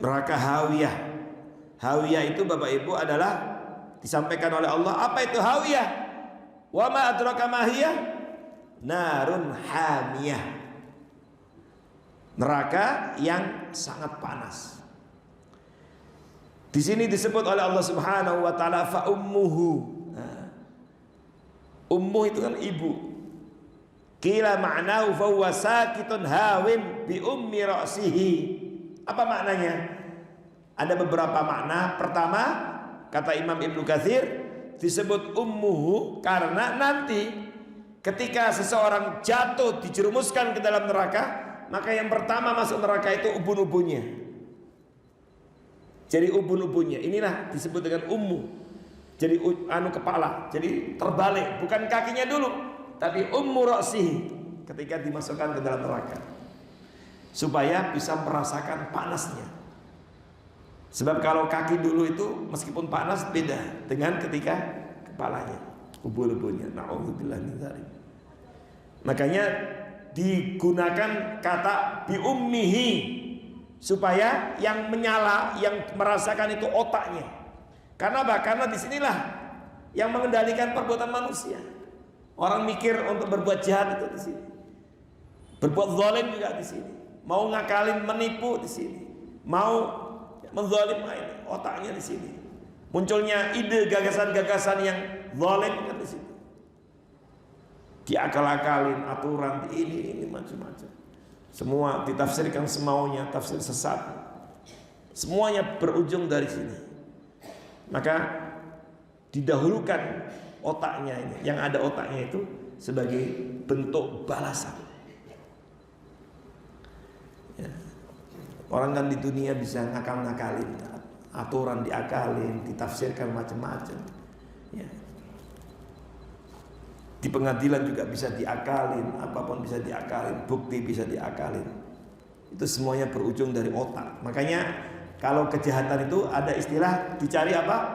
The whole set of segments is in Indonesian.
neraka hawiyah. Hawiyah itu Bapak Ibu adalah disampaikan oleh Allah. Apa itu hawiyah? Wa ma adraka ma hiya? Narun hamiyah. Neraka yang sangat panas. Di sini disebut oleh Allah Subhanahu wa taala fa ummuhu. Ummu itu kan ibu. Qila ma'nahu fa huwa sakitun hawin bi ummi ra'sihi. Apa maknanya? Ada beberapa makna. Pertama, kata Imam Ibnu Katsir, disebut ummuhu karena nanti ketika seseorang jatuh dijerumuskan ke dalam neraka, maka yang pertama masuk neraka itu ubun-ubunnya. Jadi ubun-ubunnya inilah disebut dengan ummu. Jadi kepala, jadi terbalik, bukan kakinya dulu, tapi ummu ra'sihi ketika dimasukkan ke dalam neraka. Supaya bisa merasakan panasnya. Sebab kalau kaki dulu itu meskipun panas beda dengan ketika kepalanya, ubun-ubunnya. Na'udzubillah min dzalik. Makanya digunakan kata bi ummihi supaya yang menyala, yang merasakan itu otaknya. Karena apa? Karena disinilah yang mengendalikan perbuatan manusia. Orang mikir untuk berbuat jahat itu di sini, berbuat zalim juga di sini, mau ngakalin, menipu di sini, mau menzalim lain, otaknya di sini. Munculnya ide, gagasan-gagasan yang zalim kan di sini. Diakal-akalin aturan ini macam-macam. Semua ditafsirkan semaunya, tafsir sesat. Semuanya berujung dari sini. Maka didahulukan otaknya ini, yang ada otaknya itu sebagai bentuk balasan. Ya. Orang kan di dunia bisa ngakal-ngakalin, aturan diakalin, ditafsirkan macam-macam. Ya. Di pengadilan juga bisa diakalin, apapun bisa diakalin, bukti bisa diakalin. Itu semuanya berujung dari otak. Makanya kalau kejahatan itu ada istilah dicari apa?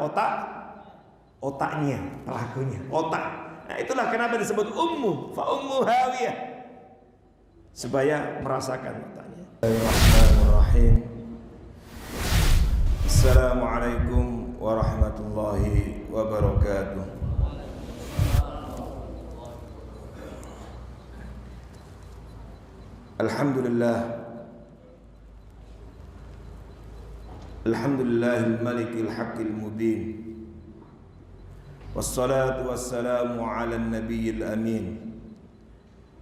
Otaknya, pelakunya, otak. Nah, itulah kenapa disebut ummu, fa ummu hawiyah. Supaya merasakan otaknya. Bismillahirrahmanirrahim. Assalamualaikum warahmatullahi wabarakatuh. Alhamdulillahil malikil haqqil mubin. Wassalatu wassalamu ala nabiyil amin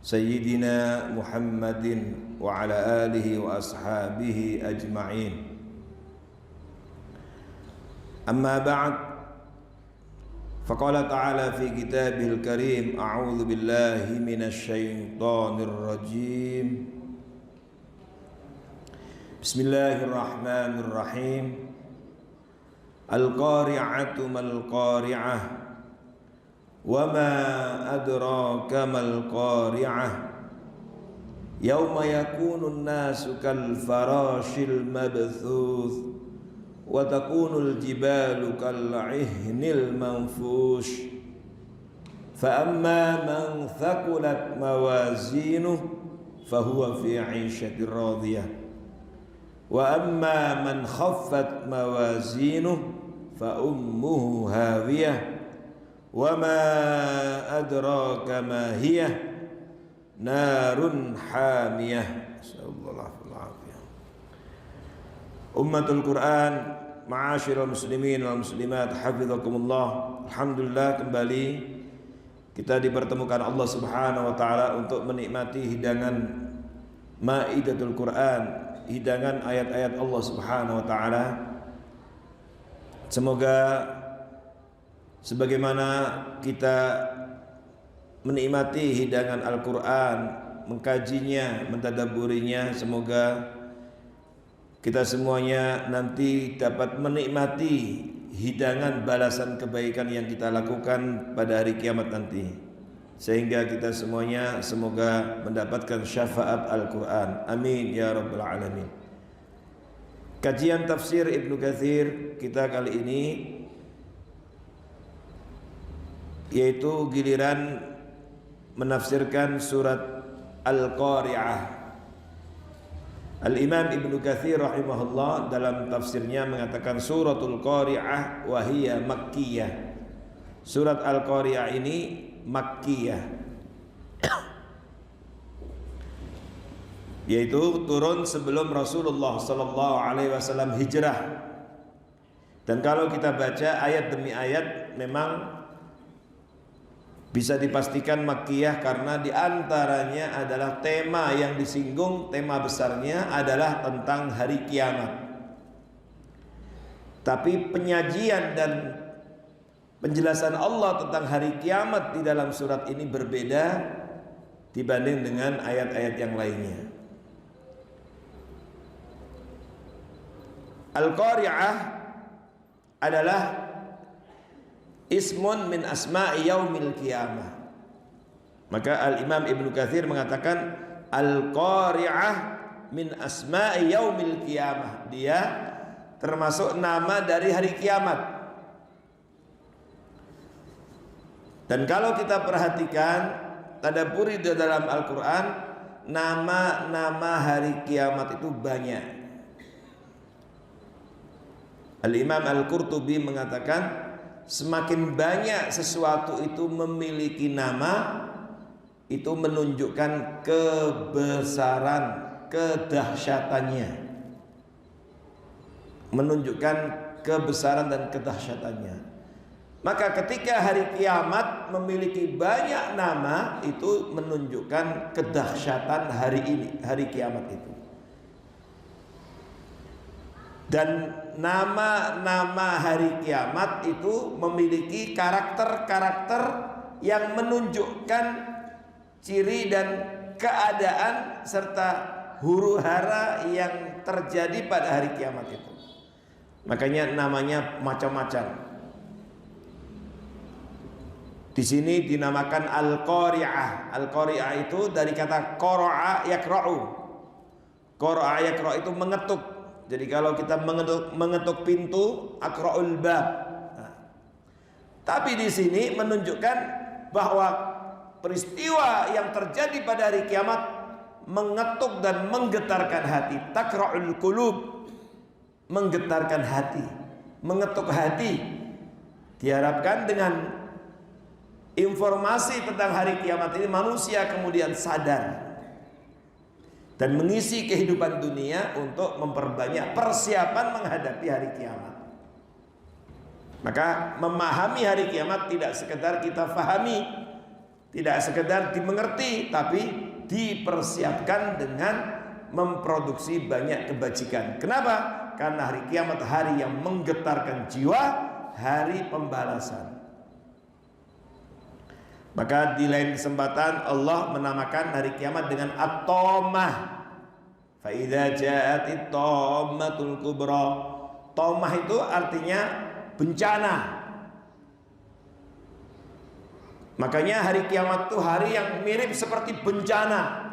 Sayyidina Muhammadin wa ala alihi wa ashabihi ajma'in. Amma ba'd. Faqala ta'ala fi kitabihil karim, a'udzu billahi minasy syaithanir rajim. Bismillahirrahmanirrahim. Al-qari'atu mal qari'ah. Wa ma adraka mal qari'ah. Yauma yakunu an-nasu kal farashil mabthuth. Wa takunul jibalu kal'ihnil manfush. Fa amma man thaqulat mawazinuhu fahuwa fi 'ishatir radiyah. Wa amma man khaffat mawazinuhu fa ummuhu hawiyah. Wa ma adraka ma hiya narun hamiyah. Sallallahu alaihi. Ummatul Quran, ma'asyiral muslimin wal muslimat, hafizakumullah. Alhamdulillah, kembali kita dipertemukan Allah Subhanahu wa taala untuk menikmati hidangan Maidatul Quran, hidangan ayat-ayat Allah Subhanahu wa taala. Semoga sebagaimana kita menikmati hidangan Al-Quran, mengkajinya, mentadabburinya, semoga kita semuanya nanti dapat menikmati hidangan balasan kebaikan yang kita lakukan pada hari kiamat nanti, sehingga kita semuanya semoga mendapatkan syafaat Al-Quran. Amin ya rabbal alamin. Kajian tafsir Ibnu Katsir kita kali ini yaitu giliran menafsirkan surat Al-Qari'ah. Al-Imam Ibnu Katsir rahimahullah dalam tafsirnya mengatakan suratul Qari'ah wa hiya makkiyah. Surat Al-Qari'ah ini makkiyah, yaitu turun sebelum Rasulullah sallallahu alaihi wasallam hijrah. Dan kalau kita baca ayat demi ayat memang bisa dipastikan makkiyah karena diantaranya adalah tema yang disinggung, tema besarnya adalah tentang hari kiamat. Tapi penyajian dan penjelasan Allah tentang hari kiamat di dalam surat ini berbeda dibanding dengan ayat-ayat yang lainnya. Al-Qari'ah adalah ismun min asma'i yaumil qiyamah. Maka Al-Imam Ibnu Katsir mengatakan Al-Qari'ah min asma'i yaumil qiyamah. Dia termasuk nama dari hari kiamat. Dan kalau kita perhatikan tadabburi di dalam Al-Qur'an, nama-nama hari kiamat itu banyak. Al-Imam Al-Qurtubi mengatakan semakin banyak sesuatu itu memiliki nama, itu menunjukkan kebesaran, kedahsyatannya, menunjukkan kebesaran dan kedahsyatannya. Maka ketika hari kiamat memiliki banyak nama, itu menunjukkan kedahsyatan hari ini, hari kiamat itu. Dan nama-nama hari kiamat itu memiliki karakter-karakter yang menunjukkan ciri dan keadaan serta huru-hara yang terjadi pada hari kiamat itu. Makanya namanya macam-macam. Di sini dinamakan Al-Qari'ah. Al-Qari'ah itu dari kata qara'a yakra'u. Qara'a yakra'u itu mengetuk. Jadi kalau kita mengetuk pintu, akra'ul bab. Nah, tapi di sini menunjukkan bahwa peristiwa yang terjadi pada hari kiamat mengetuk dan menggetarkan hati. Takra'ul qulub, menggetarkan hati, mengetuk hati. Diharapkan dengan informasi tentang hari kiamat ini manusia kemudian sadar dan mengisi kehidupan dunia untuk memperbanyak persiapan menghadapi hari kiamat. Maka memahami hari kiamat tidak sekedar kita fahami, tidak sekedar dimengerti, tapi dipersiapkan dengan memproduksi banyak kebajikan. Kenapa? Karena hari kiamat hari yang menggetarkan jiwa, hari pembalasan. Maka di lain kesempatan Allah menamakan hari kiamat dengan At-Tammah. Fa idza ja'atit tammatul kubra. Tammah itu artinya bencana. Makanya hari kiamat itu hari yang mirip seperti bencana.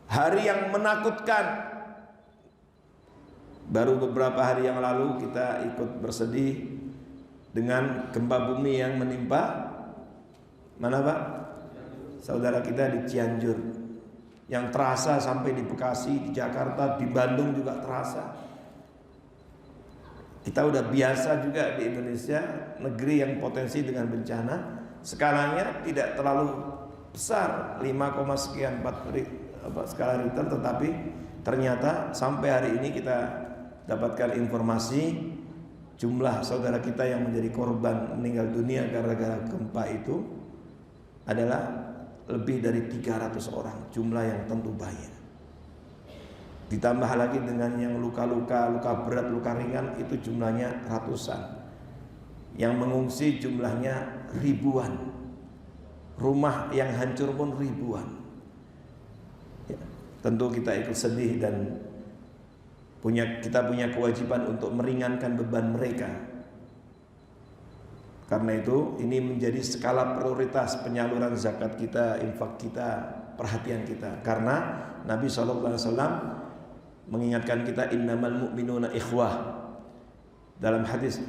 Hari yang menakutkan. Baru beberapa hari yang lalu kita ikut bersedih dengan gempa bumi yang menimpa mana Pak? Saudara kita di Cianjur, yang terasa sampai di Bekasi, di Jakarta, di Bandung juga terasa. Kita udah biasa juga di Indonesia, negeri yang potensi dengan bencana, skalanya tidak terlalu besar, 5, sekian 4 skala Richter, tetapi ternyata sampai hari ini kita dapatkan informasi jumlah saudara kita yang menjadi korban meninggal dunia gara-gara gempa itu adalah lebih dari 300 orang, jumlah yang tentu banyak. Ditambah lagi dengan yang luka-luka, luka berat, luka ringan, itu jumlahnya ratusan. Yang mengungsi jumlahnya ribuan. Rumah yang hancur pun ribuan. Ya, tentu kita ikut sedih dan kita punya kewajiban untuk meringankan beban mereka. Karena itu ini menjadi skala prioritas penyaluran zakat kita, infak kita, perhatian kita. Karena Nabi SAW mengingatkan kita innamal mu'minuna ikhwah. Dalam hadis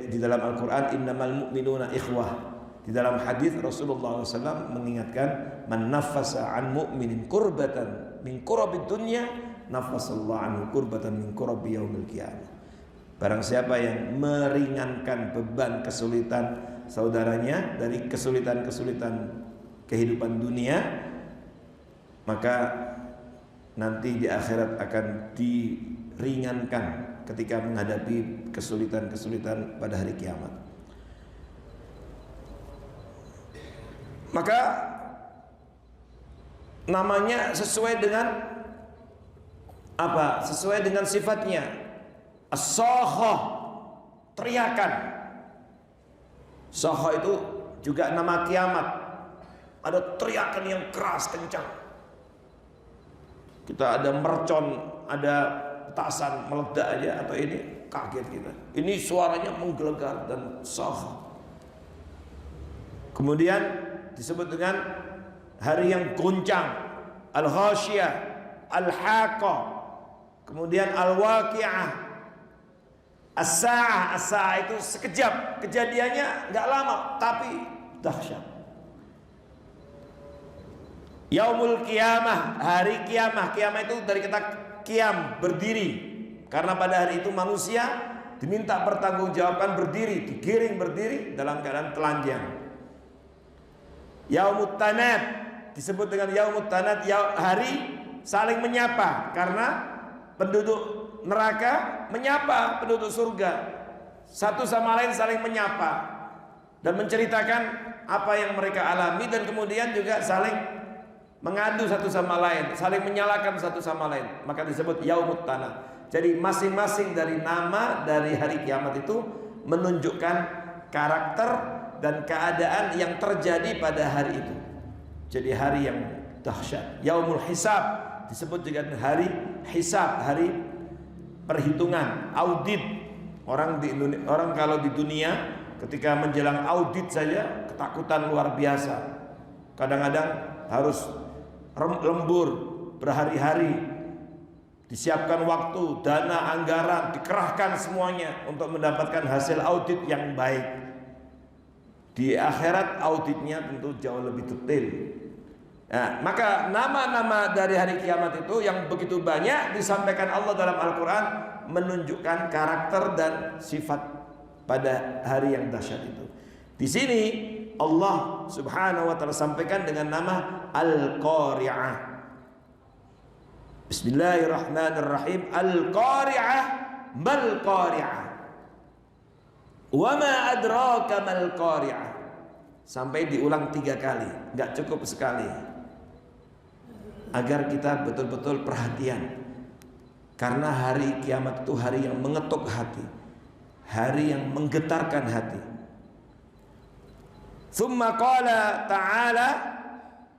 di dalam Al-Qur'an innamal mu'minuna ikhwah. Di dalam hadis Rasulullah SAW mengingatkan man nafasa an mu'minin kurbatan min kurabid dunya nafasallahu anhu kurbatan min kurabi yaumil qiyamah. Barang siapa yang meringankan beban kesulitan saudaranya dari kesulitan-kesulitan kehidupan dunia, maka nanti di akhirat akan diringankan ketika menghadapi kesulitan-kesulitan pada hari kiamat. Maka namanya sesuai dengan apa? Sesuai dengan sifatnya. As-sakhah, teriakan. Sakhah itu juga nama kiamat. Ada teriakan yang keras, kencang. Kita ada mercon, ada petasan meledak aja, atau ini kaget kita. Ini suaranya menggelegar dan sakhah. Kemudian disebut dengan hari yang goncang, al-ghasyiyah, al-haqqah, kemudian al-waqi'ah, as-sa'ah. As-sa'ah itu sekejap, kejadiannya nggak lama tapi dahsyat. Yaumul qiyamah, hari kiamah. Kiamah itu dari kata qiyam, berdiri. Karena pada hari itu manusia diminta pertanggungjawabkan berdiri, digiring berdiri dalam keadaan telanjang. Yaumut tanad disebut dengan yaumut tanad, hari saling menyapa, karena penduduk neraka menyapa penduduk surga, satu sama lain saling menyapa dan menceritakan apa yang mereka alami, dan kemudian juga saling mengadu satu sama lain, saling menyalahkan satu sama lain, maka disebut yaumut tanad. Jadi masing-masing dari nama dari hari kiamat itu menunjukkan karakter dan keadaan yang terjadi pada hari itu. Jadi hari yang dahsyat. Yaumul hisab disebut dengan hari hisab, hari perhitungan, audit. Orang kalau di dunia ketika menjelang audit saja ketakutan luar biasa. Kadang-kadang harus lembur berhari-hari, disiapkan waktu, dana, anggaran, dikerahkan semuanya untuk mendapatkan hasil audit yang baik. Di akhirat auditnya tentu jauh lebih detail. Nah, maka nama-nama dari hari kiamat itu yang begitu banyak disampaikan Allah dalam Al-Quran menunjukkan karakter dan sifat pada hari yang dahsyat itu. Di sini Allah Subhanahu wa taala sampaikan dengan nama Al-Qari'ah. Bismillahirrahmanirrahim. Al-Qari'ah, mal Qari'ah. Wa ma adraka mal Qari'ah. Sampai diulang 3 kali, nggak cukup sekali. Agar kita betul-betul perhatian. Karena hari kiamat itu hari yang mengetuk hati, hari yang menggetarkan hati. Thumma qala ta'ala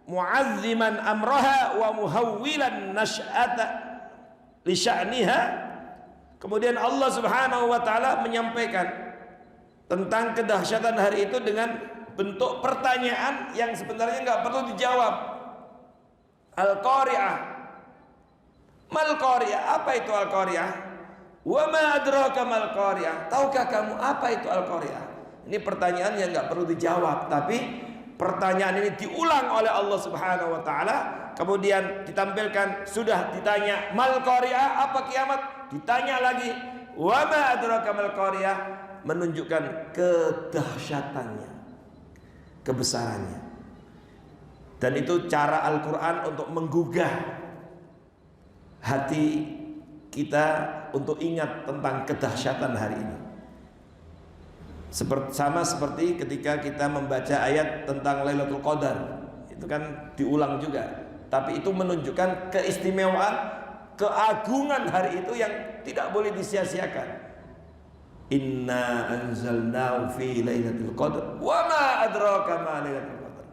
mu'azziman amraha wa muhawwilan nash'ata li sya'niha. Kemudian Allah Subhanahu wa taala menyampaikan tentang kedahsyatan hari itu dengan bentuk pertanyaan yang sebenarnya nggak perlu dijawab. Al-Qari'ah. Mal Qari'ah? Apa itu Al-Qari'ah? Wa ma adraka mal Qari'ah? Tahukah kamu apa itu Al-Qari'ah? Ini pertanyaan yang nggak perlu dijawab, tapi pertanyaan ini diulang oleh Allah Subhanahu wa taala, kemudian ditampilkan, sudah ditanya mal Qari'ah, apa kiamat? Ditanya lagi wa ma adraka mal Qari'ah, menunjukkan kedahsyatannya, kebesarannya. Dan itu cara Al-Quran untuk menggugah hati kita untuk ingat tentang kedahsyatan hari ini. Sama seperti ketika kita membaca ayat tentang Lailatul Qadar, itu kan diulang juga, tapi itu menunjukkan keistimewaan, keagungan hari itu yang tidak boleh disia-siakan. Inna anzalnahu fi Lailatul Qadar wa ma adraka ma Lailatul Qadar.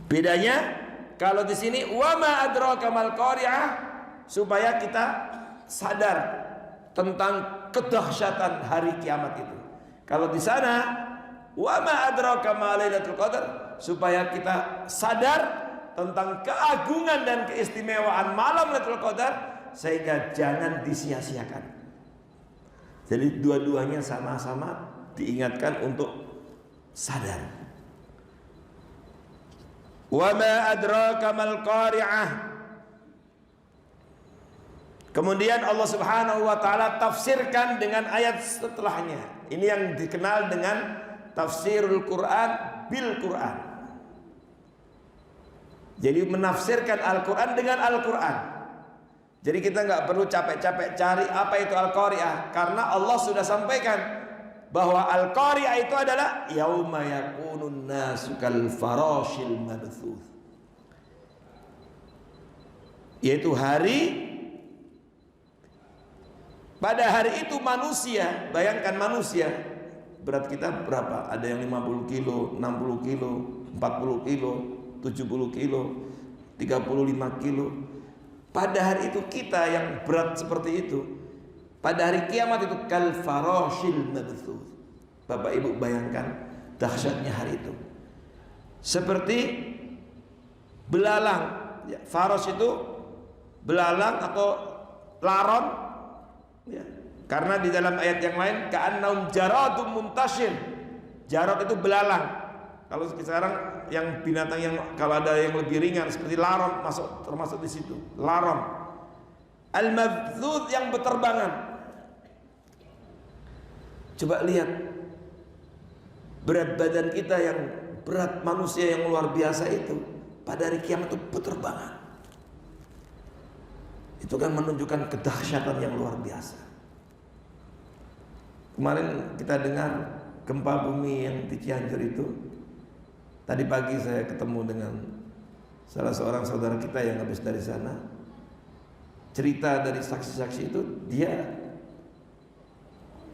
Bedanya kalau di sini wa ma adraka mal Qari'ah, supaya kita sadar tentang kedahsyatan hari kiamat itu. Kalau di sana wa ma adraka ma Lailatul Qadar, supaya kita sadar tentang keagungan dan keistimewaan malam Lailatul Qadar, sehingga jangan disia-siakan. Jadi dua-duanya sama-sama diingatkan untuk sadar. Wa ma adraka mal qari'ah. Kemudian Allah Subhanahu wa taala tafsirkan dengan ayat setelahnya. Ini yang dikenal dengan tafsirul Quran bil Quran. Jadi menafsirkan Al-Quran dengan Al-Quran. Jadi kita nggak perlu capek-capek cari apa itu Al-Qari'ah, karena Allah sudah sampaikan bahwa Al-Qari'ah itu adalah yauma yakunun nasu kal farashil mabthuth, yaitu pada hari itu manusia, bayangkan manusia, berat kita berapa? Ada yang 50 kilo, 60 kilo, 40 kilo, 70 kilo, 35 kilo. Pada hari itu kita yang berat seperti itu, pada hari kiamat itu kal farashil mabthuth. Bapak Ibu bayangkan dahsyatnya hari itu. Seperti belalang. Ya, faros itu belalang atau laron. Ya, karena di dalam ayat yang lain ka'annahum jaradum muntashir. Jarad itu belalang. Kalau sekarang yang binatang yang kalau ada yang lebih ringan seperti laron termasuk di situ. Laron. Al-mabthuth yang berterbangan. Coba lihat berat badan kita yang berat manusia yang luar biasa itu pada hari kiamat itu berterbangan. Itu kan menunjukkan kedahsyatan yang luar biasa. Kemarin kita dengar gempa bumi yang di Cianjur itu. Tadi pagi saya ketemu dengan salah seorang saudara kita yang habis dari sana. Cerita dari saksi-saksi itu, dia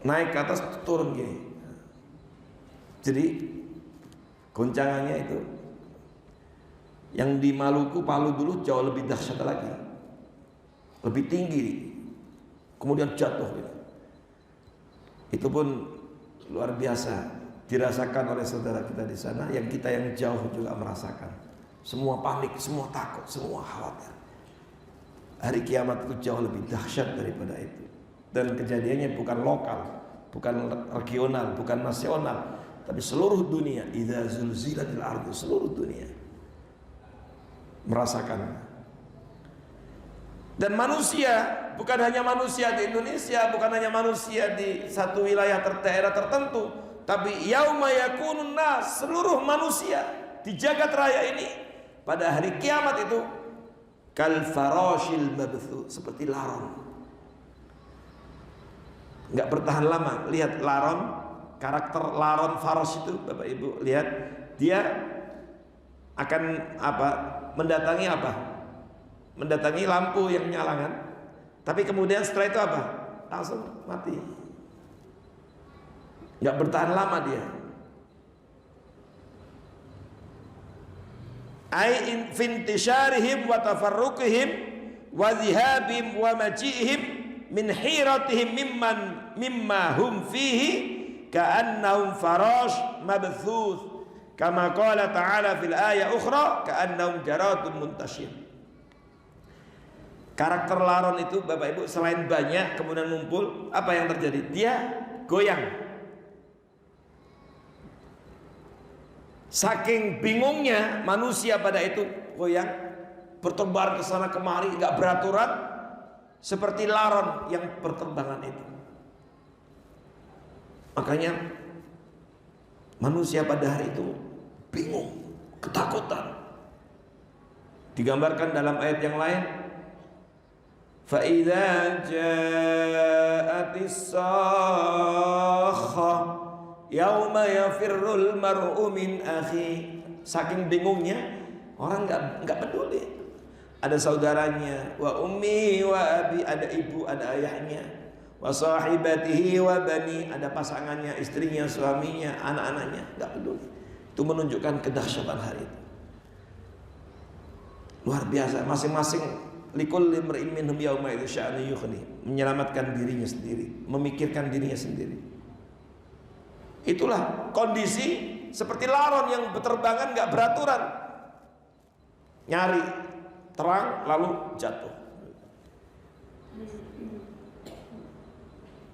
naik ke atas turun gini. Jadi goncangannya itu yang di Maluku, Palu dulu jauh lebih dahsyat lagi, lebih tinggi, kemudian jatuh gitu. Itu pun luar biasa dirasakan oleh saudara kita di sana, yang kita yang jauh juga merasakan. Semua panik, semua takut, semua khawatir. Hari kiamat itu jauh lebih dahsyat daripada itu. Dan kejadiannya bukan lokal, bukan regional, bukan nasional, tapi seluruh dunia. Idza zulzilatil ardu, seluruh dunia merasakan. Dan manusia, bukan hanya manusia di Indonesia, bukan hanya manusia di satu wilayah daerah tertentu, tapi yauma yakunun nas, seluruh manusia di jagat raya ini pada hari kiamat itu kal farashil mabthuth, seperti laron. Enggak bertahan lama. Lihat laron, karakter laron faros itu Bapak Ibu lihat, dia akan apa? Mendatangi apa? Mendatangi lampu yang nyala kan? Tapi kemudian setelah itu apa? Langsung mati. Nggak bertahan lama dia. Ai infintisharihim wa tafarruqihim wa dhihabihim wa maji'ihim min hiratihim mimma hum fihi ka'annahum farash mabthuth kama qala ta'ala fil ayat ukhra ka'annahum jaradun muntashir. Karakter laron itu Bapak Ibu selain banyak kemudian ngumpul, apa yang terjadi? Dia goyang. Saking bingungnya manusia pada itu goyang, bertebar ke sana kemari, nggak beraturan, seperti laron yang berterbangan itu. Makanya manusia pada hari itu bingung, ketakutan. Digambarkan dalam ayat yang lain, fa idza ja'atis sakhah yauma yafirrul mar'u min akhi. Saking bingungnya orang nggak peduli. Ada saudaranya, wa ummi wa abi, ada ibu, ada ayahnya, wa sahibatihi wa bani, ada pasangannya, istrinya, suaminya, anak-anaknya, nggak peduli. Itu menunjukkan kedahsyatan hari itu. Luar biasa. Masing-masing likulli imri'in minhum yauma idza sya'nu yughni, menyelamatkan dirinya sendiri, memikirkan dirinya sendiri. Itulah kondisi seperti laron yang berterbangan nggak beraturan, nyari terang lalu jatuh.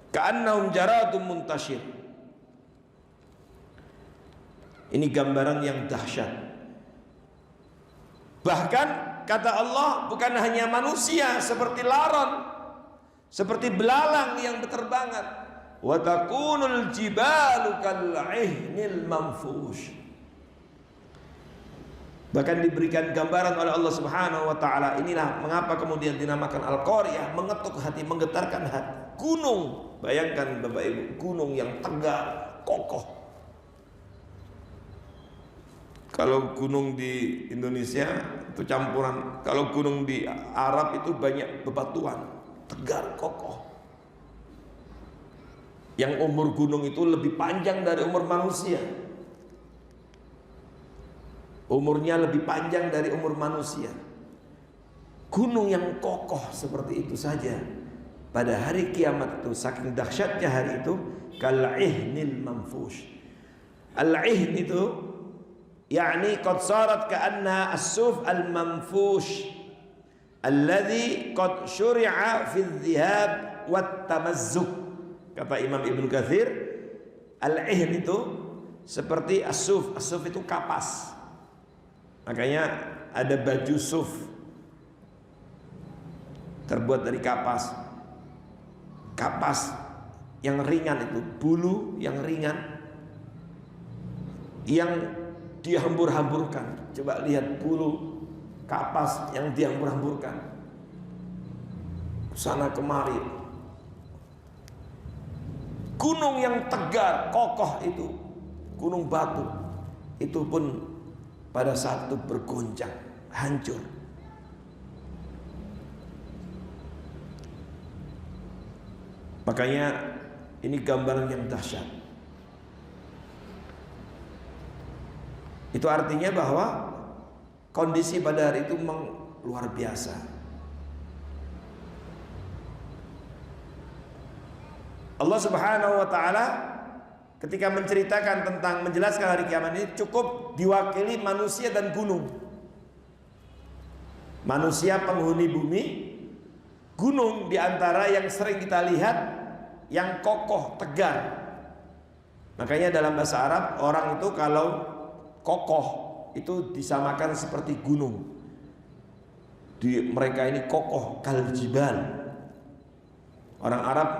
Ka'annahum jaradun muntashir. Ini gambaran yang dahsyat. Bahkan kata Allah, bukan hanya manusia seperti laron, seperti belalang yang berterbangan. Wa takunul jibalu kal'ihnil manfush. Bahkan diberikan gambaran oleh Allah Subhanahu wa taala. Inilah mengapa kemudian dinamakan Al-Qariyah, mengetuk hati, menggetarkan hati. Gunung, bayangkan Bapak Ibu, gunung yang tegar, kokoh. Kalau gunung di Indonesia itu campuran, kalau gunung di Arab itu banyak bebatuan, tegar, kokoh. Yang umur gunung itu lebih panjang dari umur manusia. Umurnya lebih panjang dari umur manusia. Gunung yang kokoh seperti itu saja, pada hari kiamat itu saking dahsyatnya hari itu, kal'ihnil manfush. Al-ihn itu yakni qad sarat ka'anna as-suf al-manfush alladhi qad syuri'a fi adh-dhihab wat tamazzuk. Kata Imam Ibnu Katsir, al-ihn itu seperti as-suf. As-suf itu kapas. Makanya ada baju suf terbuat dari kapas. Kapas yang ringan itu, bulu yang ringan yang dihambur-hamburkan. Coba lihat bulu kapas yang dihambur-hamburkan sana kemari. Gunung yang tegar, kokoh itu, gunung batu itu pun pada saat itu bergoncang, hancur. Makanya ini gambaran yang dahsyat. Itu artinya bahwa kondisi pada hari itu memang luar biasa. Allah Subhanahu wa taala ketika menceritakan tentang menjelaskan hari kiamat ini cukup diwakili manusia dan gunung. Manusia penghuni bumi, gunung diantara yang sering kita lihat yang kokoh, tegar. Makanya dalam bahasa Arab orang itu kalau kokoh itu disamakan seperti gunung. Mereka ini kokoh kal jibal. Orang Arab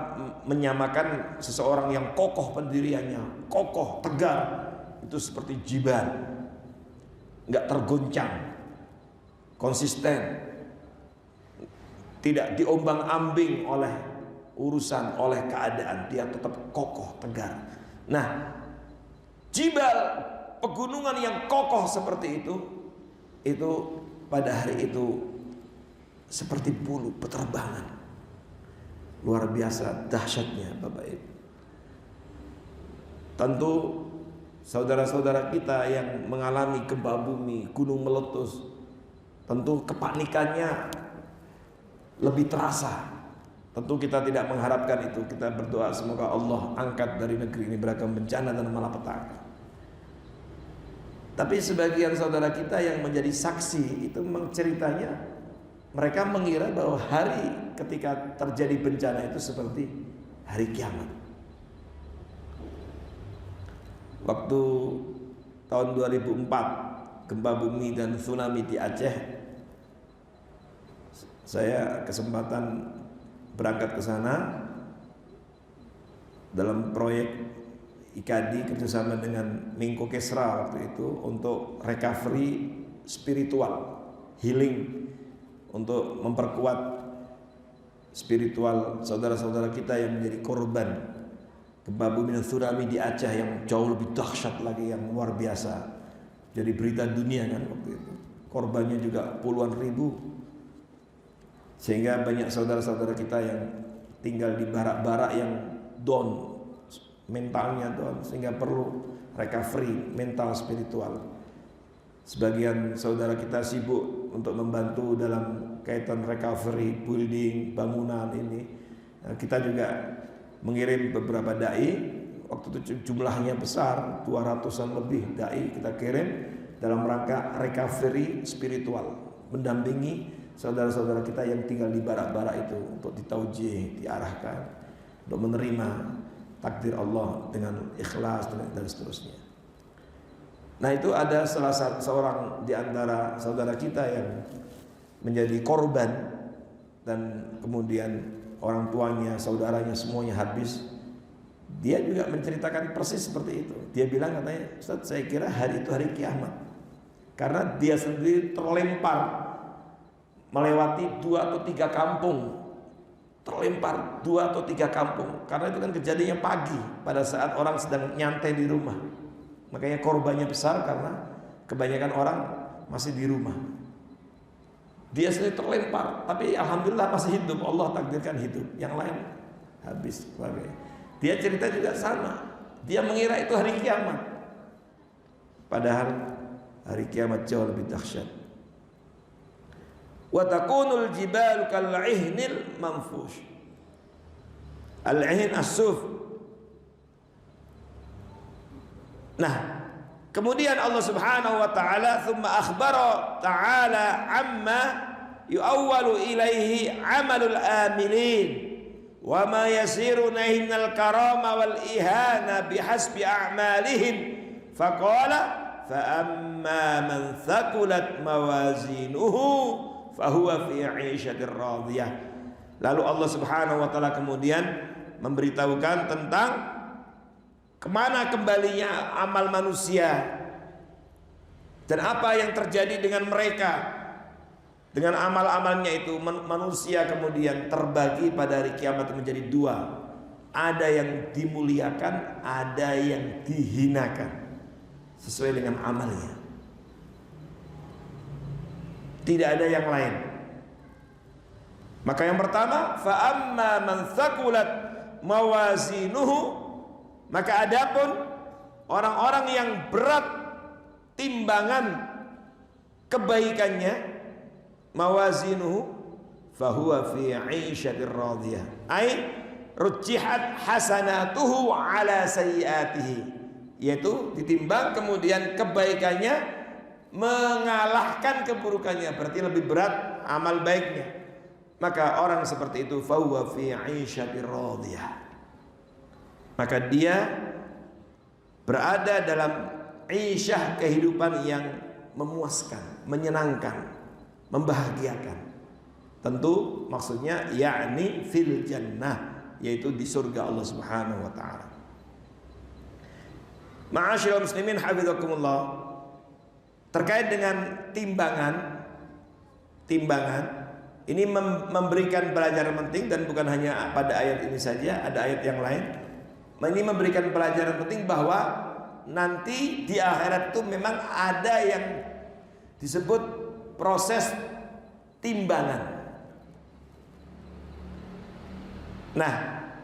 menyamakan seseorang yang kokoh pendiriannya, kokoh, tegar, itu seperti jibal, nggak tergoncang, konsisten, tidak diombang-ambing oleh urusan, oleh keadaan, dia tetap kokoh, tegar. Nah, jibal, pegunungan yang kokoh seperti itu pada hari itu seperti bulu beterbangan. Luar biasa dahsyatnya Bapak Ibu. Tentu saudara-saudara kita yang mengalami gempa bumi, gunung meletus, tentu kepanikannya lebih terasa. Tentu kita tidak mengharapkan itu. Kita berdoa semoga Allah angkat dari negeri ini beragam bencana dan malapetaka. Tapi sebagian saudara kita yang menjadi saksi itu memang ceritanya, mereka mengira bahwa hari ketika terjadi bencana itu seperti hari kiamat. Waktu tahun 2004 gempa bumi dan tsunami di Aceh, saya kesempatan berangkat ke sana dalam proyek IKADI kerjasama dengan Mingko Kesra waktu itu untuk recovery spiritual, healing, untuk memperkuat spiritual saudara-saudara kita yang menjadi korban gempa bumi dan tsunami di Aceh yang jauh lebih dahsyat lagi, yang luar biasa. Jadi berita dunia kan waktu itu. Korbannya juga puluhan ribu. Sehingga banyak saudara-saudara kita yang tinggal di barak-barak yang down, mentalnya down, sehingga perlu recovery mental spiritual. Sebagian saudara kita sibuk untuk membantu dalam kaitan recovery building bangunan ini. Nah, kita juga mengirim beberapa dai. Waktu itu jumlahnya besar, 200-an lebih dai kita kirim dalam rangka recovery spiritual, mendampingi saudara-saudara kita yang tinggal di barak-barak itu untuk ditaujih, diarahkan untuk menerima takdir Allah dengan ikhlas dan seterusnya. Nah, itu ada seorang di antara saudara kita yang menjadi korban, dan kemudian orang tuanya, saudaranya semuanya habis. Dia juga menceritakan persis seperti itu. Dia bilang katanya, Ustaz, saya kira hari itu hari kiamat, karena dia sendiri terlempar melewati 2 atau 3 kampung. Terlempar 2 atau 3 kampung, karena itu kan kejadiannya pagi pada saat orang sedang nyantai di rumah. Makanya korbannya besar karena kebanyakan orang masih di rumah. Dia sendiri terlempar, tapi alhamdulillah masih hidup. Allah takdirkan hidup. Yang lain habis. Dia cerita juga sama. Dia mengira itu hari kiamat, padahal hari kiamat jauh lebih dahsyat. Wa takunul jibalu kal'ihnil manfush. Al-'ihn as-suf. Nah, kemudian Allah Subhanahu wa taala thumma akhbara ta'ala amma yu'awwalu ilaihi 'amalul amilin wa ma yasiruna innal karama wal ihana bihasbi a'malihim faqala fa amma man thaqulat mawazinuhu fahuwa fi 'ishatir radiyah. Lalu Allah Subhanahu wa taala kemudian memberitahukan tentang kemana kembalinya amal manusia dan apa yang terjadi dengan mereka. Dengan amal-amalnya itu manusia kemudian terbagi pada hari kiamat menjadi 2. Ada yang dimuliakan, ada yang dihinakan sesuai dengan amalnya. Tidak ada yang lain. Maka yang pertama, fa amma man thaqulat mawazinuhu, maka adapun orang-orang yang berat timbangan kebaikannya, mawazinuhu fahuwa fi 'ishatir radiyah, ai rujjihat hasanatuhu ala sayyiatihi, yaitu ditimbang kemudian kebaikannya mengalahkan keburukannya, berarti lebih berat amal baiknya. Maka orang seperti itu fahuwa fi 'ishatir radiyah, maka dia berada dalam isyah, kehidupan yang memuaskan, menyenangkan, membahagiakan. Tentu maksudnya yakni fil jannah, yaitu di surga Allah Subhanahu wa taala. Ma'asyiral muslimin hafizakumullah, terkait dengan timbangan ini memberikan pelajaran penting, dan bukan hanya pada ayat ini saja, ada ayat yang lain. Ini memberikan pelajaran penting bahwa nanti di akhirat itu memang ada yang disebut proses timbangan. Nah,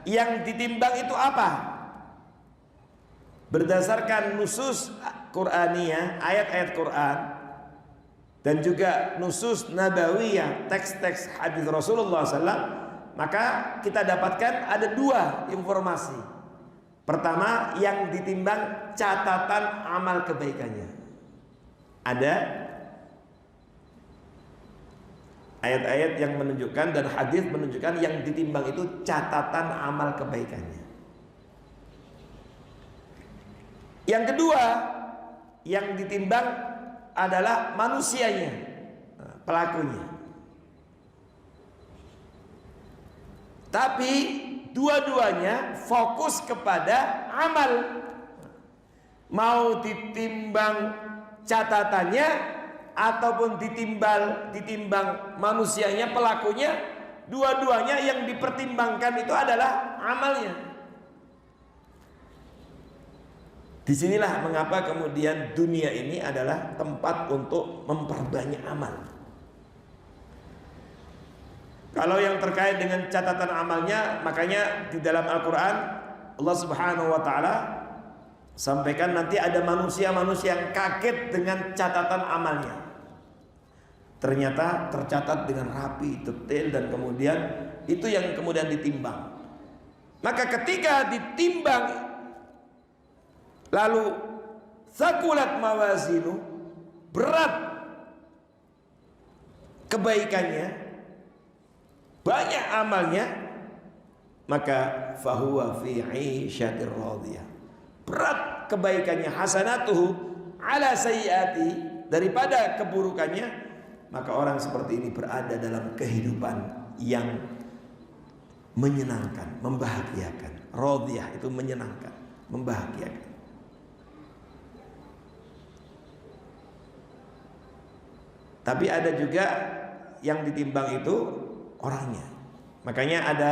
yang ditimbang itu apa? Berdasarkan nusus Qur'aniyah, ayat-ayat Quran, dan juga nusus nabawiyah, teks-teks hadis Rasulullah SAW, maka kita dapatkan ada 2 informasi. Pertama, yang ditimbang catatan amal kebaikannya. Ada ayat-ayat yang menunjukkan dan hadis menunjukkan yang ditimbang itu catatan amal kebaikannya. Yang kedua, yang ditimbang adalah manusianya, pelakunya. Tapi dua-duanya fokus kepada amal. Mau ditimbang catatannya ataupun ditimbang manusianya, pelakunya, dua-duanya yang dipertimbangkan itu adalah amalnya. Disinilah mengapa kemudian dunia ini adalah tempat untuk memperbanyak amal. Kalau yang terkait dengan catatan amalnya, makanya di dalam Al-Quran Allah Subhanahu wa ta'ala sampaikan nanti ada manusia-manusia yang kaget dengan catatan amalnya. Ternyata tercatat dengan rapi, detail, dan kemudian itu yang kemudian ditimbang. Maka ketika ditimbang lalu thaqulat mawazinu, berat kebaikannya, banyak amalnya, maka fahuwa fi 'ishatir radiyah, berat kebaikannya, hasanatuhu ala sayyiati, daripada keburukannya, maka orang seperti ini berada dalam kehidupan yang menyenangkan, membahagiakan. Radiyah itu menyenangkan, membahagiakan. Tapi ada juga yang ditimbang itu orangnya. Makanya ada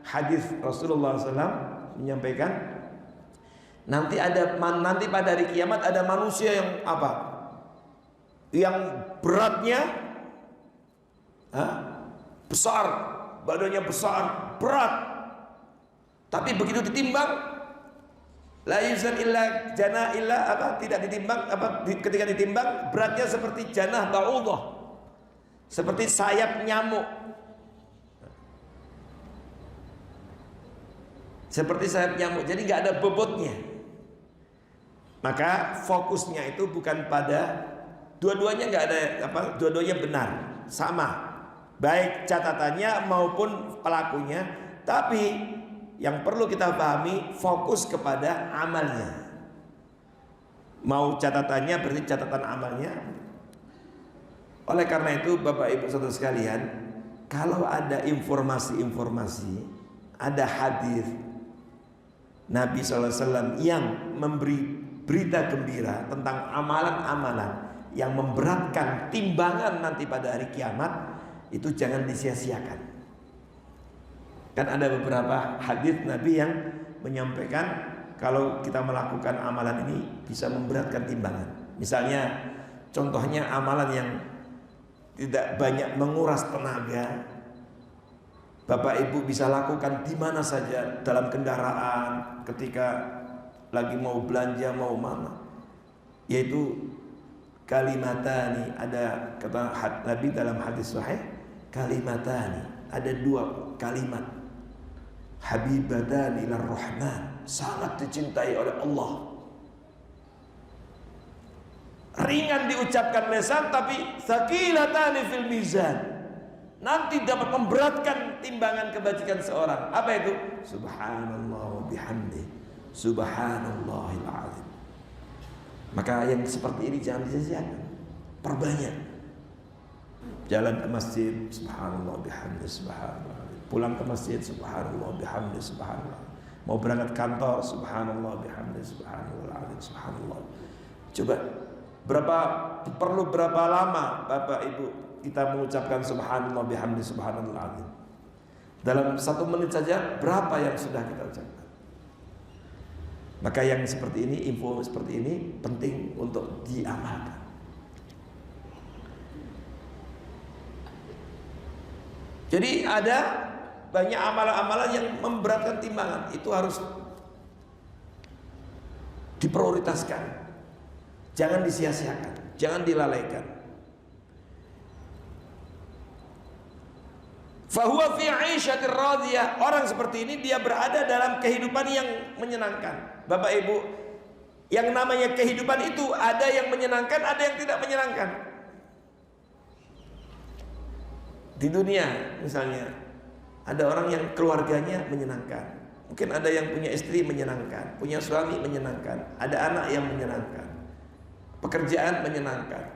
hadis Rasulullah SAW menyampaikan, nanti pada hari kiamat ada manusia yang apa? Yang beratnya besar, badannya besar, berat. Tapi begitu ditimbang, la yuzan illa janah illa apa? Tidak ditimbang apa? Ketika ditimbang beratnya seperti janah ba'udah, seperti sayap nyamuk. Seperti sayap nyamuk, jadi nggak ada bobotnya. Maka fokusnya itu bukan pada dua-duanya, nggak ada apa, dua-duanya benar, sama, baik catatannya maupun pelakunya. Tapi yang perlu kita pahami, fokus kepada amalnya. Mau catatannya berarti catatan amalnya. Oleh karena itu Bapak Ibu saudara sekalian, kalau ada informasi-informasi, ada hadis Nabi SAW yang memberi berita gembira tentang amalan-amalan yang memberatkan timbangan nanti pada hari kiamat, itu jangan disia-siakan. Kan ada beberapa hadis Nabi yang menyampaikan kalau kita melakukan amalan ini bisa memberatkan timbangan. Misalnya contohnya amalan yang tidak banyak menguras tenaga, Bapak Ibu bisa lakukan di mana saja, dalam kendaraan, ketika lagi mau belanja, mau mana, yaitu kalimatani. Ada kata Nabi dalam hadis sahih, kalimatani, ada dua kalimat, habibatani ilar rahman, sangat dicintai oleh Allah, ringan diucapkan lisan tapi tsaqilatani fil mizan, nanti dapat memberatkan timbangan kebajikan seorang. Apa itu? Subhanallah wa bihamdi, subhanallahil azim. Maka yang seperti ini jangan disia-siakan, perbanyak. Jalan ke masjid, subhanallah bihamdi, subhanallah. Pulang ke masjid, subhanallah bihamdi, subhanallah. Mau berangkat kantor, subhanallah bihamdi, subhanallah, subhanallah. Coba perlu berapa lama Bapak Ibu kita mengucapkan subhanallah bihamdi, subhanallah azim? Dalam 1 menit saja berapa yang sudah kita ucapkan? Maka yang seperti ini, info seperti ini penting untuk diamalkan. Jadi ada banyak amalan-amalan yang memberatkan timbangan, itu harus diprioritaskan, jangan disia-siakan, jangan dilalaikan. Fahuwa fi 'aisyatir radiyah, orang seperti ini dia berada dalam kehidupan yang menyenangkan. Bapak Ibu, yang namanya kehidupan itu ada yang menyenangkan, ada yang tidak menyenangkan. Di dunia misalnya ada orang yang keluarganya menyenangkan, mungkin ada yang punya istri menyenangkan, punya suami menyenangkan, ada anak yang menyenangkan, pekerjaan menyenangkan,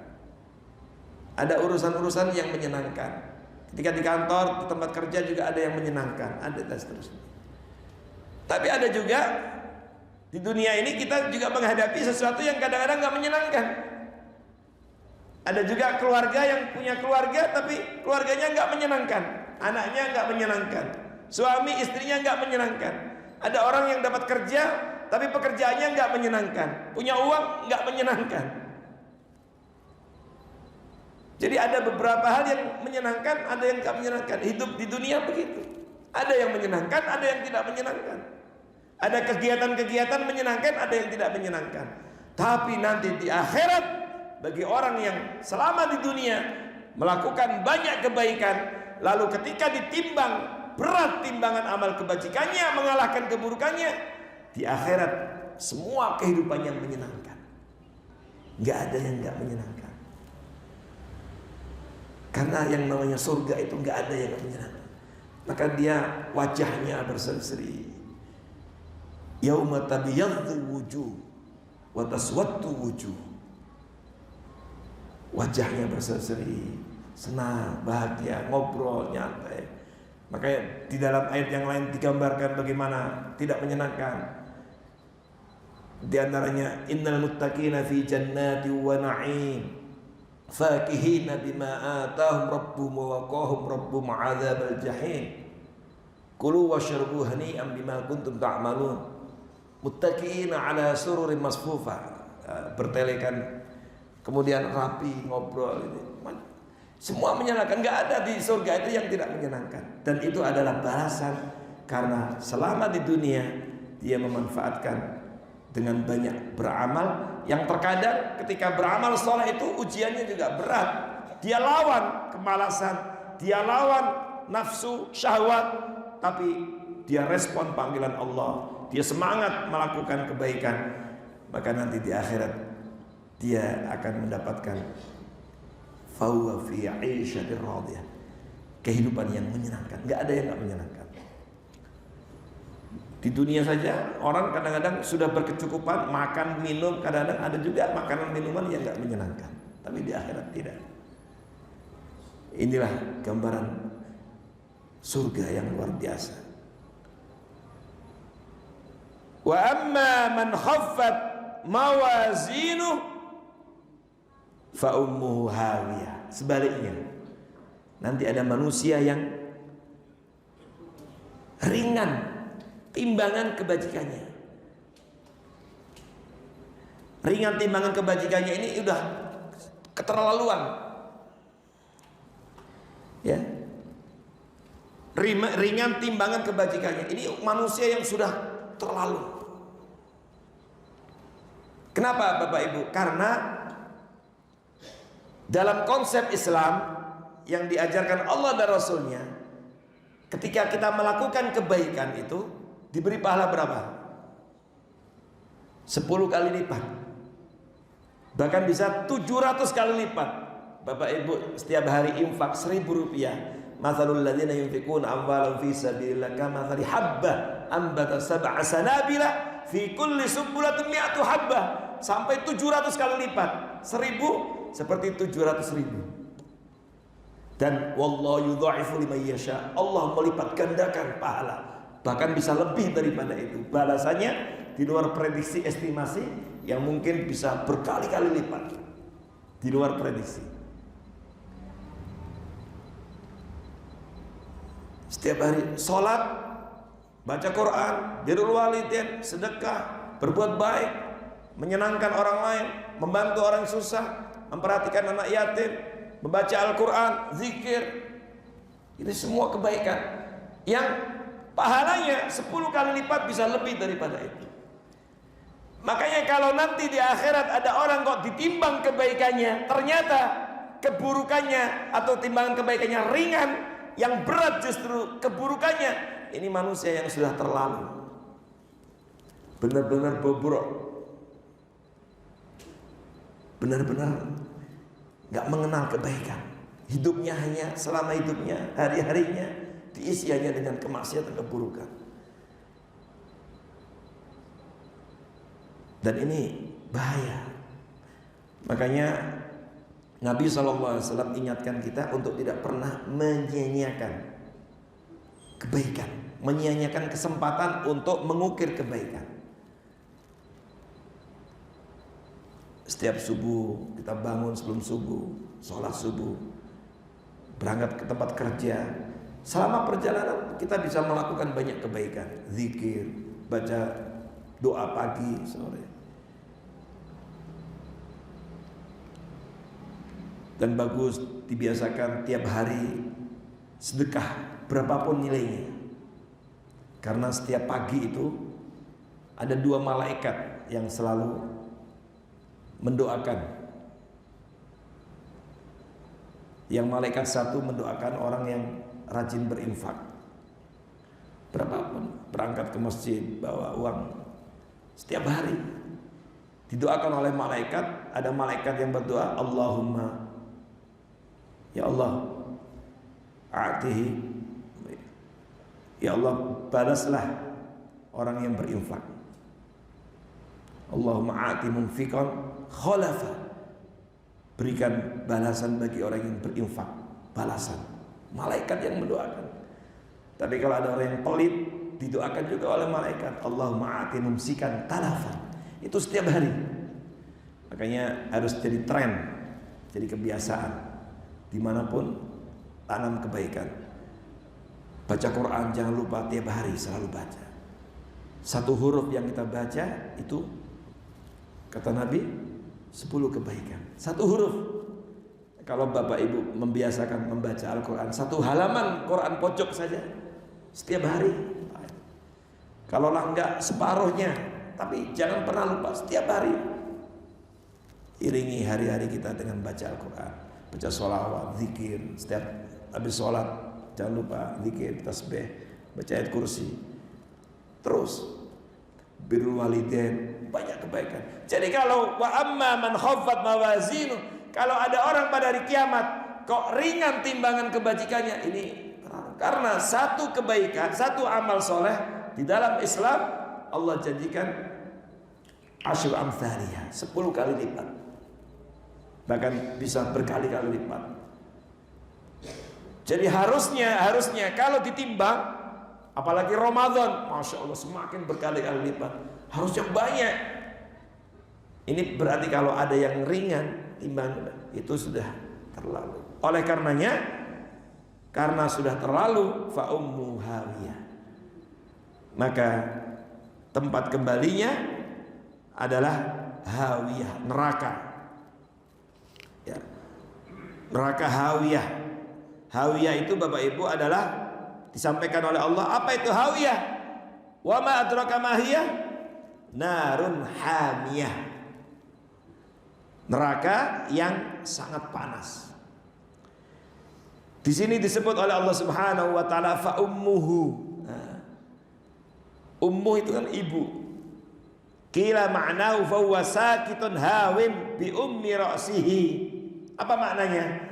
ada urusan-urusan yang menyenangkan. Ketika di kantor, di tempat kerja juga ada yang menyenangkan, ada dan seterusnya. Tapi ada juga di dunia ini kita juga menghadapi sesuatu yang kadang-kadang nggak menyenangkan. Ada juga keluarga yang punya keluarga tapi keluarganya nggak menyenangkan, anaknya nggak menyenangkan, suami istrinya nggak menyenangkan. Ada orang yang dapat kerja tapi pekerjaannya nggak menyenangkan, punya uang nggak menyenangkan. Jadi ada beberapa hal yang menyenangkan, ada yang tidak menyenangkan. Hidup di dunia begitu. Ada yang menyenangkan, ada yang tidak menyenangkan. Ada kegiatan-kegiatan menyenangkan, ada yang tidak menyenangkan. Tapi nanti di akhirat, bagi orang yang selama di dunia melakukan banyak kebaikan, lalu ketika ditimbang berat timbangan amal kebajikannya mengalahkan keburukannya, di akhirat semua kehidupannya menyenangkan. Gak ada yang gak menyenangkan. Karena yang namanya surga itu nggak ada yang menyenangkan. Maka dia wajahnya berseri-seri. Yauma tabyaddu wujuh wa taswaddu wujuh. wajahnya berseri-seri, senang, bahagia, ngobrol, nyantai. Makanya di dalam ayat yang lain digambarkan bagaimana tidak menyenangkan. Di antaranya innal muttaqina fi jannati wa na'im fakihina bima atahum rabbuhum wa waqahum rabbuhum 'adzabal jahim kulu washrabu hani'an bima kuntum ta'malun muttaqiina 'ala sururin masfufa, bertelekan kemudian rapi, ngobrol ini. Semua menyenangkan, nggak ada di surga itu yang tidak menyenangkan. Dan itu adalah balasan karena selama di dunia dia memanfaatkan dengan banyak beramal, yang terkadang ketika beramal soleh itu ujiannya juga berat. Dia lawan kemalasan, dia lawan nafsu, syahwat, tapi dia respon panggilan Allah, dia semangat melakukan kebaikan. Maka nanti di akhirat dia akan mendapatkan fahuwa fi 'ishatir radiyah, kehidupan yang menyenangkan. Nggak ada yang nggak menyenangkan. Di dunia saja orang kadang-kadang sudah berkecukupan makan minum, kadang-kadang ada juga makanan minuman yang nggak menyenangkan, tapi di akhirat tidak. Inilah gambaran surga yang luar biasa. Wa amma man khaffat mawazinuh fa ummuhu hawiyah. Sebaliknya, nanti ada manusia yang ringan timbangan kebajikannya. Ringan timbangan kebajikannya ini udah keterlaluan. Ya. Ringan timbangan kebajikannya. Ini manusia yang sudah terlalu. Kenapa Bapak Ibu? Karena dalam konsep Islam yang diajarkan Allah dan Rasulnya, ketika kita melakukan kebaikan itu diberi pahala berapa? 10 kali lipat. Bahkan bisa 700 kali lipat. Bapak Ibu setiap hari infak 1.000 rupiah. Mathalul ladzina yunfikuna amwalahum fi sabilillah kamathali habbah ambata sab'a sanabila fi kulli sumbulatin mi'atu habbah. Sampai 700 kali lipat. 1.000 seperti 700.000. Dan wallahu yudha'ifu liman yasha. Allah melipat gandakan pahala. Bahkan bisa lebih daripada itu. Balasannya di luar prediksi estimasi, yang mungkin bisa berkali-kali lipat. Di luar prediksi. Setiap hari sholat, baca Quran, birrul walidain, sedekah, berbuat baik, menyenangkan orang lain, membantu orang susah, memperhatikan anak yatim, membaca Al-Quran, zikir. Ini semua kebaikan yang pahalanya 10 kali lipat, bisa lebih daripada itu. Makanya kalau nanti di akhirat ada orang kok ditimbang kebaikannya, ternyata keburukannya atau timbangan kebaikannya ringan, yang berat justru keburukannya. Ini manusia yang sudah terlalu, benar-benar bobrok, benar-benar gak mengenal kebaikan. Hidupnya hanya selama hidupnya, hari-harinya diisi hanya dengan kemaksiatan, keburukan. Dan ini bahaya. Makanya Nabi SAW ingatkan kita untuk tidak pernah menyia-nyiakan kebaikan, menyia-nyiakan kesempatan untuk mengukir kebaikan. Setiap subuh kita bangun, sebelum subuh sholat subuh, berangkat ke tempat kerja. Selama perjalanan kita bisa melakukan banyak kebaikan, zikir, baca doa pagi, sore. Dan bagus dibiasakan tiap hari sedekah berapapun nilainya. Karena setiap pagi itu ada 2 malaikat yang selalu mendoakan. Yang malaikat satu mendoakan orang yang rajin berinfak. Berapapun, berangkat ke masjid bawa uang setiap hari, didoakan oleh malaikat. Ada malaikat yang berdoa, Allahumma, ya Allah, a'tihi, ya Allah balaslah orang yang berinfak. Allahumma a'ti munfiqan khalafa, berikan balasan bagi orang yang berinfak, balasan malaikat yang mendoakan. Tapi kalau ada orang yang pelit, didoakan juga oleh malaikat, Allahumma ati mumsikan talafan. Itu setiap hari. Makanya harus jadi tren, jadi kebiasaan. Dimanapun tanam kebaikan. Baca Quran jangan lupa tiap hari selalu baca. Satu huruf yang kita baca itu, kata Nabi, 10 kebaikan. Satu huruf. Kalau bapak ibu membiasakan membaca Al-Quran, satu halaman Quran pojok saja setiap hari. Kalau lah enggak separuhnya, tapi jangan pernah lupa setiap hari. Iringi hari-hari kita dengan baca Al-Quran, baca sholawat, zikir. Setiap habis sholat jangan lupa zikir, tasbih, baca ayat kursi. Terus birrul walidain, banyak kebaikan. Jadi kalau wa amma man khaffat mawazinu, kalau ada orang pada hari kiamat kok ringan timbangan kebajikannya, ini karena satu kebaikan, satu amal soleh di dalam Islam Allah janjikan asyur amthaliha, 10 kali lipat, bahkan bisa berkali-kali lipat. Jadi harusnya kalau ditimbang, apalagi Ramadan, Masya Allah semakin berkali-kali lipat, harusnya banyak. Ini berarti kalau ada yang ringan timbang itu sudah terlalu. Oleh karenanya, karena sudah terlalu, fa ummu hawiyah, maka tempat kembalinya adalah hawiyah, neraka. Ya. Neraka hawiyah. Hawiyah itu Bapak Ibu adalah disampaikan oleh Allah. Apa itu hawiyah? Wa ma adraka ma hiya? Narun hamiyah. Neraka yang sangat panas. Di sini disebut oleh Allah Subhanahu wa taala fa ummuhu. Nah, ummu itu kan ibu. Qila ma'nahu fa huwa sakitun hawin bi ummi ra'sihi. Apa maknanya?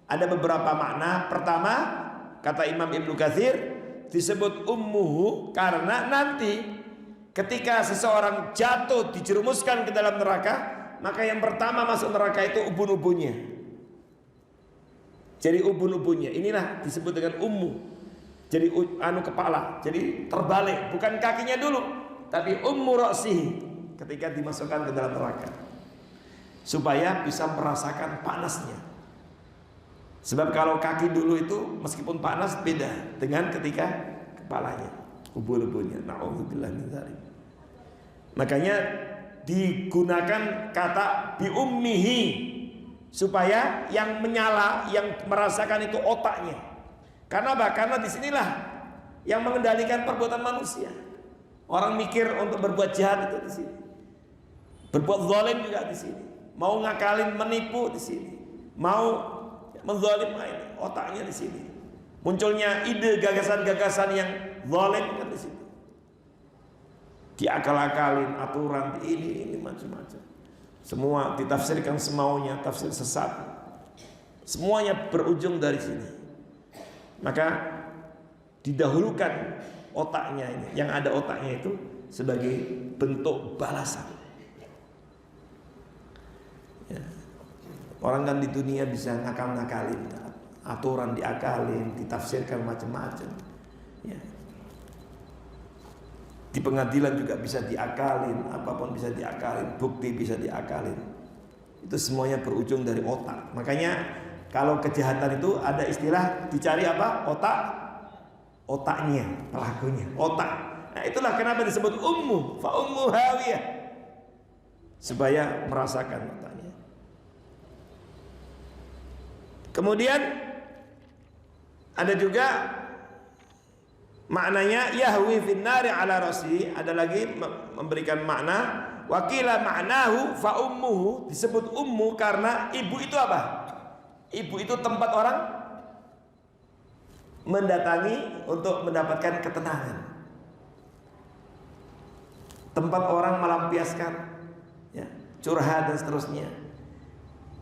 Ada beberapa makna. Pertama, kata Imam Ibnu Katsir, disebut ummuhu karena nanti ketika seseorang jatuh dijerumuskan ke dalam neraka, maka yang pertama masuk neraka itu ubun-ubunnya. Jadi ubun-ubunnya inilah disebut dengan ummu. Jadi kepala, jadi terbalik, bukan kakinya dulu, tapi ummu ra'sihi ketika dimasukkan ke dalam neraka, supaya bisa merasakan panasnya. Sebab kalau kaki dulu itu meskipun panas beda dengan ketika kepalanya, ubun-ubunnya. Na'udzubillah min dzalik. Makanya digunakan kata bi ummihi supaya yang menyala, yang merasakan itu otaknya. Karena apa? Karena disinilah yang mengendalikan perbuatan manusia. Orang mikir untuk berbuat jahat itu di sini, berbuat zalim juga di sini, mau ngakalin, menipu di sini, mau menzalim lain, otaknya di sini. Munculnya ide, gagasan-gagasan yang zalim kan di sini. Diakal-akalin aturan ini macam-macam. Semua ditafsirkan semaunya, tafsir sesat. Semuanya berujung dari sini. Maka didahulukan otaknya ini, yang ada otaknya itu sebagai bentuk balasan. Ya. Orang kan di dunia bisa ngakal-ngakalin, aturan diakalin, ditafsirkan macam-macam. Ya. Di pengadilan juga bisa diakalin, apapun bisa diakalin, bukti bisa diakalin. Itu semuanya berujung dari otak. Makanya kalau kejahatan itu ada istilah dicari apa? Otaknya, pelakunya, otak. Nah, itulah kenapa disebut ummu, fa ummu hawiyah. Supaya merasakan otaknya. Kemudian ada juga maknanya yahwi finnari ala rasi. Ada lagi memberikan makna wakila ma'nahu fa ummuhu, disebut ummu karena ibu itu apa? Ibu itu tempat orang mendatangi untuk mendapatkan ketenangan, tempat orang melampiaskan ya, curhat dan seterusnya.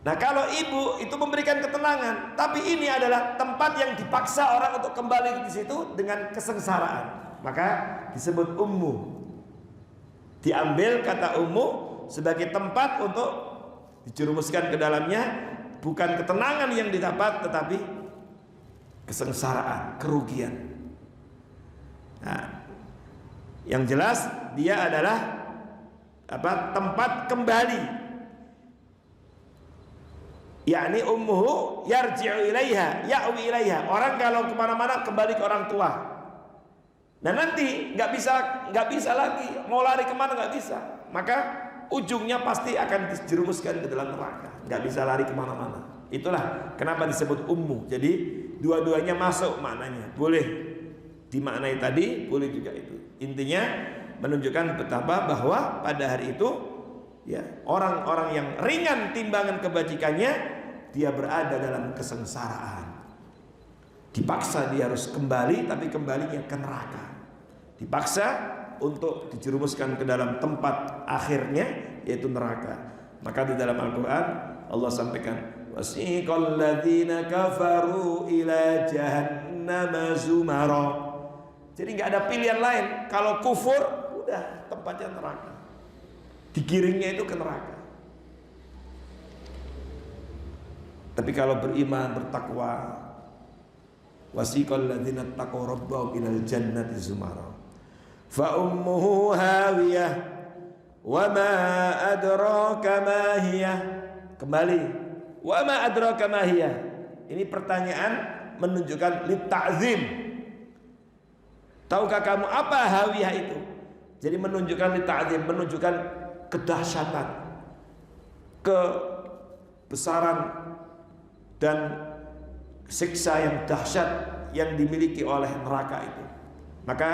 Nah, kalau ibu itu memberikan ketenangan, tapi ini adalah tempat yang dipaksa orang untuk kembali di situ dengan kesengsaraan, maka disebut ummu. Diambil kata ummu sebagai tempat untuk dijerumuskan ke dalamnya bukan ketenangan yang didapat, tetapi kesengsaraan, kerugian. Nah, yang jelas dia adalah tempat kembali, yakni ummuhu yarji'u ilaiha, ya'wi ilaiha. Orang kalau kemana-mana kembali ke orang tua. Nah nanti nggak bisa lagi mau lari kemana, nggak bisa. Maka ujungnya pasti akan dijerumuskan ke dalam neraka, nggak bisa lari kemana-mana. Itulah kenapa disebut ummu. Jadi dua-duanya masuk maknanya. Boleh dimaknai tadi, boleh juga itu. Intinya menunjukkan betapa bahwa pada hari itu ya orang-orang yang ringan timbangan kebajikannya, dia berada dalam kesengsaraan. Dipaksa dia harus kembali, tapi kembalinya ke neraka. Dipaksa untuk dijerumuskan ke dalam tempat akhirnya, yaitu neraka. Maka di dalam Al-Quran Allah sampaikan, wasiqal ladzina kafaru ila jahannama zumara. Jadi nggak ada pilihan lain. Kalau kufur, udah tempatnya neraka. Digiringnya itu ke neraka. Tapi kalau beriman, bertakwa, wasiqal ladzina taqaw rabbahum ilal jannati zumara fa ummuhu hawiyah wa ma adraka ma hiyah. Kembali, wa ma adraka ma hiyah. Ini pertanyaan menunjukkan litta'zim. Tahukah kamu apa hawiyah itu? Jadi menunjukkan litta'zim, menunjukkan kedahsyatan, kebesaran dan siksa yang dahsyat yang dimiliki oleh neraka itu. Maka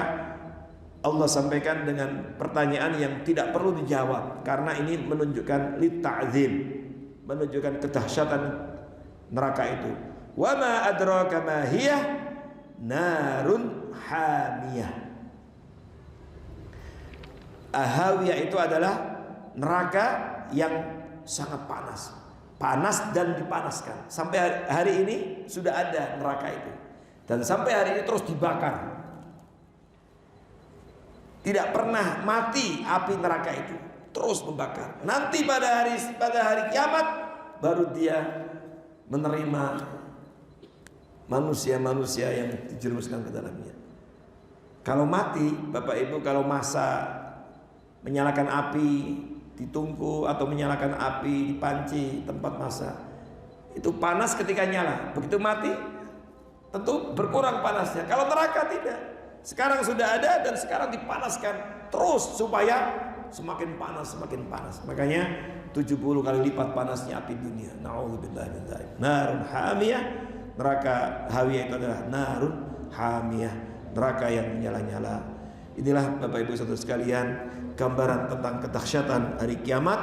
Allah sampaikan dengan pertanyaan yang tidak perlu dijawab, karena ini menunjukkan litta'zim, menunjukkan kedahsyatan neraka itu. Wa ma adraka ma hiya narun hamiyah. Ahawiyah itu adalah neraka yang sangat panas. Panas dan dipanaskan. Sampai hari ini sudah ada neraka itu. Dan sampai hari ini terus dibakar. Tidak pernah mati api neraka itu. Terus membakar. Nanti pada hari kiamat baru dia menerima manusia-manusia yang dijerumuskan ke dalamnya. Kalau mati, Bapak Ibu, kalau masa menyalakan api di tungku atau menyalakan api di panci tempat masak, itu panas ketika nyala. Begitu mati tentu berkurang panasnya. Kalau neraka tidak, sekarang sudah ada dan sekarang dipanaskan terus supaya semakin panas, semakin panas. Makanya 70 kali lipat panasnya api dunia. Na'udzubillahi min dzalik. Narun hamiyah. Neraka hawiyah itu adalah narun hamiyah, neraka yang menyala-nyala. Inilah Bapak Ibu saudara sekalian, gambaran tentang kedahsyatan hari kiamat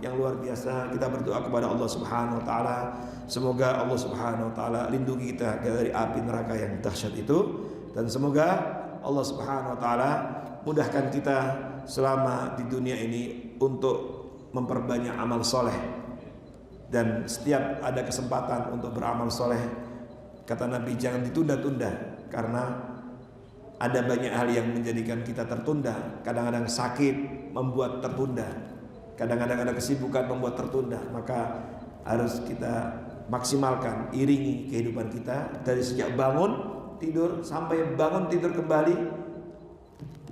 yang luar biasa. Kita berdoa kepada Allah Subhanahu wa taala, semoga Allah Subhanahu wa taala lindungi kita dari api neraka yang dahsyat itu, dan semoga Allah Subhanahu wa taala mudahkan kita selama di dunia ini untuk memperbanyak amal soleh. Dan setiap ada kesempatan untuk beramal soleh, kata Nabi, jangan ditunda-tunda, karena ada banyak hal yang menjadikan kita tertunda. Kadang-kadang sakit membuat tertunda, kadang-kadang ada kesibukan membuat tertunda. Maka harus kita maksimalkan, iringi kehidupan kita dari sejak bangun tidur sampai bangun tidur kembali.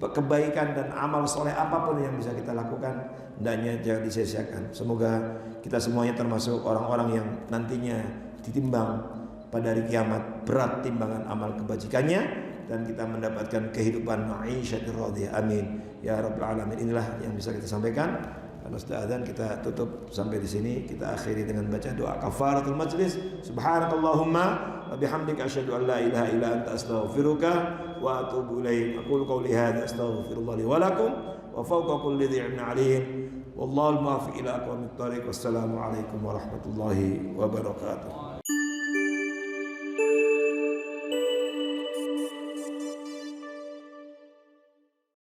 Kebaikan dan amal soleh apapun yang bisa kita lakukan, hendaknya jangan disia-siakan. Semoga kita semuanya termasuk orang-orang yang nantinya ditimbang pada hari kiamat berat timbangan amal kebajikannya, dan kita mendapatkan kehidupan ma'isyatir radiyah. Amin ya rabbal alamin. Inilah yang bisa kita sampaikan. Karena sudah adzan, kita tutup sampai di sini. Kita akhiri dengan baca doa kafaratul majlis. Subhanakallahumma wa bihamdika asyhadu an la ilaha illa anta astaghfiruka wa atubu ilaik. Aqulu qawli hadza astaghfirullah li wa lakum wa fawqa kulli dhi'in 'alim. Wallahu al-muwaffiq ila aqwamit thariq. Wassalamu alaikum warahmatullahi wabarakatuh.